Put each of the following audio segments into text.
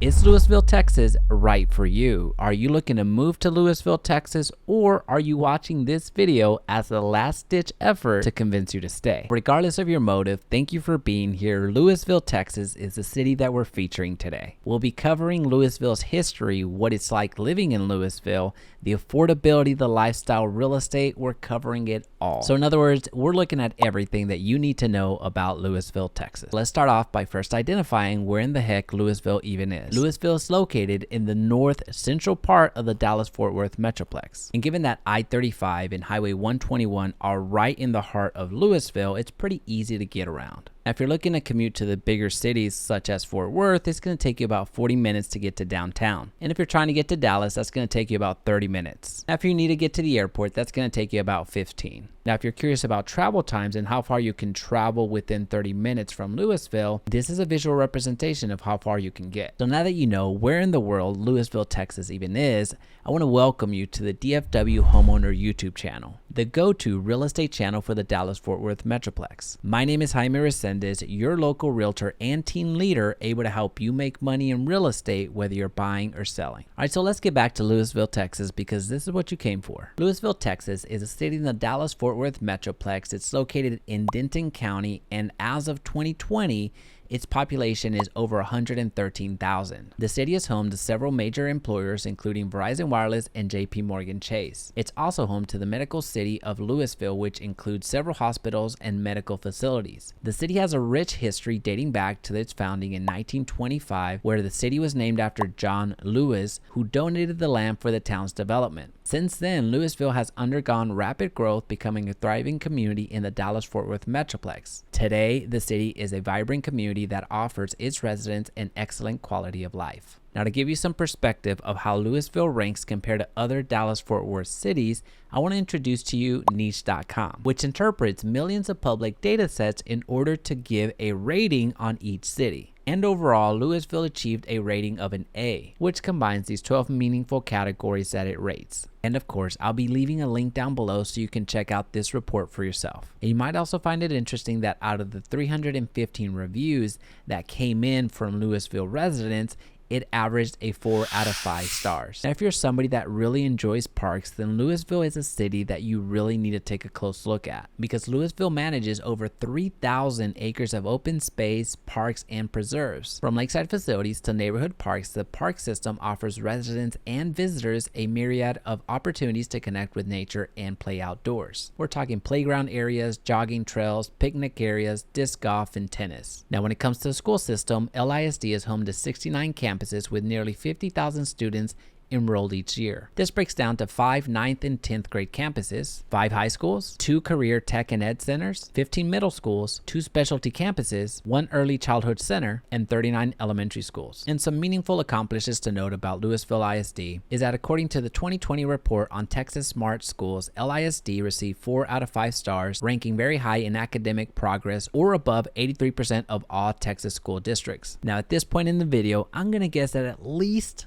Is Lewisville, Texas right for you? Are you looking to move to Lewisville, Texas, or are you watching this video as a last-ditch effort to convince you to stay? Regardless of your motive, thank you for being here. Lewisville, Texas is the city that we're featuring today. We'll be covering Lewisville's history, what it's like living in Lewisville, the affordability, the lifestyle, real estate. We're covering it all. So in other words, we're looking at everything that you need to know about Lewisville, Texas. Let's start off by first identifying where in the heck Lewisville even is. Lewisville is located in the north central part of the Dallas-Fort Worth Metroplex. And given that I-35 and Highway 121 are right in the heart of Lewisville, it's pretty easy to get around. Now, if you're looking to commute to the bigger cities such as Fort Worth, it's going to take you about 40 minutes to get to downtown. And if you're trying to get to Dallas, that's going to take you about 30 minutes. Now, if you need to get to the airport, that's going to take you about 15. Now, if you're curious about travel times and how far you can travel within 30 minutes from Lewisville, this is a visual representation of how far you can get. So now that you know where in the world Lewisville, Texas even is, I want to welcome you to the DFW Homeowner YouTube channel, the go-to real estate channel for the Dallas-Fort Worth Metroplex. My name is Jaime Resendiz, your local realtor and team leader able to help you make money in real estate whether you're buying or selling. All right, so let's get back to Lewisville, Texas, because this is what you came for. Lewisville, Texas is a city in the Dallas-Fort Worth Metroplex. It's located in Denton County, and as of 2020, its population is over 113,000. The city is home to several major employers, including Verizon Wireless and JP Morgan Chase. It's also home to the medical city of Lewisville, which includes several hospitals and medical facilities. The city has a rich history dating back to its founding in 1925, where the city was named after John Lewis, who donated the land for the town's development. Since then, Lewisville has undergone rapid growth, becoming a thriving community in the Dallas-Fort Worth Metroplex. Today, the city is a vibrant community that offers its residents an excellent quality of life. Now, to give you some perspective of how Lewisville ranks compared to other Dallas-Fort Worth cities, I want to introduce to you niche.com, which interprets millions of public data sets in order to give a rating on each city. And overall, Lewisville achieved a rating of an A, which combines these 12 meaningful categories that it rates. And of course, I'll be leaving a link down below so you can check out this report for yourself. And you might also find it interesting that out of the 315 reviews that came in from Lewisville residents, it averaged a 4 out of 5 stars. Now, if you're somebody that really enjoys parks, then Lewisville is a city that you really need to take a close look at, because Lewisville manages over 3,000 acres of open space, parks, and preserves. From lakeside facilities to neighborhood parks, the park system offers residents and visitors a myriad of opportunities to connect with nature and play outdoors. We're talking playground areas, jogging trails, picnic areas, disc golf, and tennis. Now, when it comes to the school system, LISD is home to 69 campuses with nearly 50,000 students enrolled each year. This breaks down to 5 9th and 10th grade campuses, 5 high schools, 2 career tech and ed centers, 15 middle schools, 2 specialty campuses, 1 early childhood center, and 39 elementary schools. And some meaningful accomplishments to note about Lewisville ISD is that according to the 2020 report on Texas Smart Schools, LISD received 4 out of 5 stars, ranking very high in academic progress or above 83% of all Texas school districts. Now, at this point in the video, I'm going to guess that at least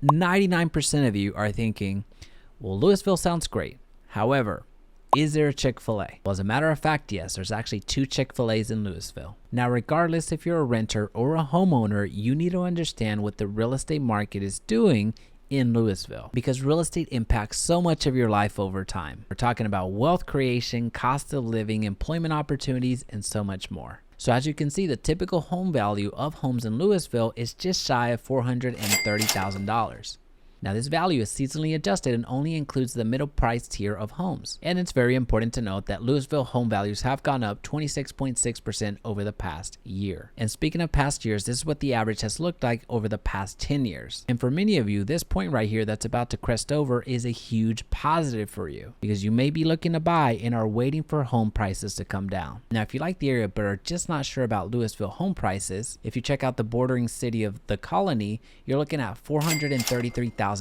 99% of you are thinking, well, Lewisville sounds great. However, is there a Chick-Fil-A? Well, as a matter of fact, yes, there's actually 2 Chick-Fil-A's in Lewisville. Now, regardless if you're a renter or a homeowner, you need to understand what the real estate market is doing in Lewisville, because real estate impacts so much of your life over time. We're talking about wealth creation, cost of living, employment opportunities, and so much more. So as you can see, the typical home value of homes in Lewisville is just shy of $430,000. Now, this value is seasonally adjusted and only includes the middle price tier of homes. And it's very important to note that Lewisville home values have gone up 26.6% over the past year. And speaking of past years, this is what the average has looked like over the past 10 years. And for many of you, this point right here that's about to crest over is a huge positive for you, because you may be looking to buy and are waiting for home prices to come down. Now, if you like the area but are just not sure about Lewisville home prices, if you check out the bordering city of The Colony, you're looking at $433,000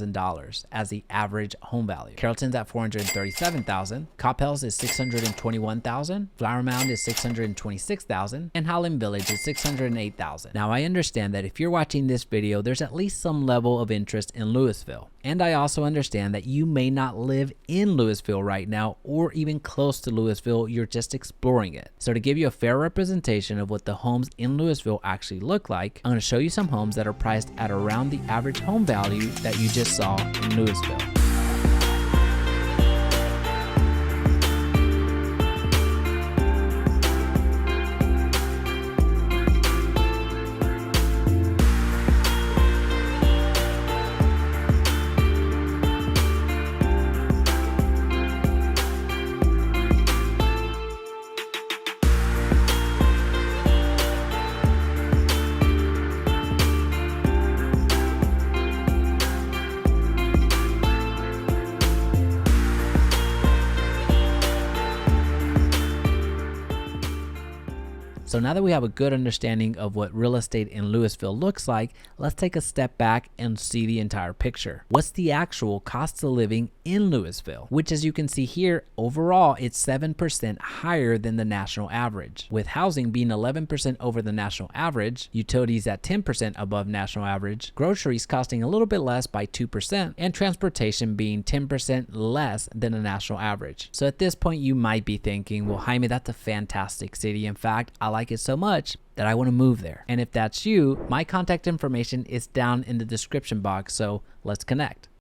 as the average home value. Carrollton's at $437,000, Coppell's is $621,000, Flower Mound is $626,000, and Howland Village is $608,000. Now, I understand that if you're watching this video, there's at least some level of interest in Lewisville. And I also understand that you may not live in Lewisville right now or even close to Lewisville, you're just exploring it. So to give you a fair representation of what the homes in Lewisville actually look like, I'm going to show you some homes that are priced at around the average home value that you just saw in Lewisville. So now that we have a good understanding of what real estate in Lewisville looks like, let's take a step back and see the entire picture. What's the actual cost of living in Lewisville? Which, as you can see here, overall, it's 7% higher than the national average. With housing being 11% over the national average, utilities at 10% above national average, groceries costing a little bit less by 2%, and transportation being 10% less than the national average. So at this point, you might be thinking, well, Jaime, that's a fantastic city. In fact, I like it so much that I want to move there. And if that's you, my contact information is down in the description box, so let's connect.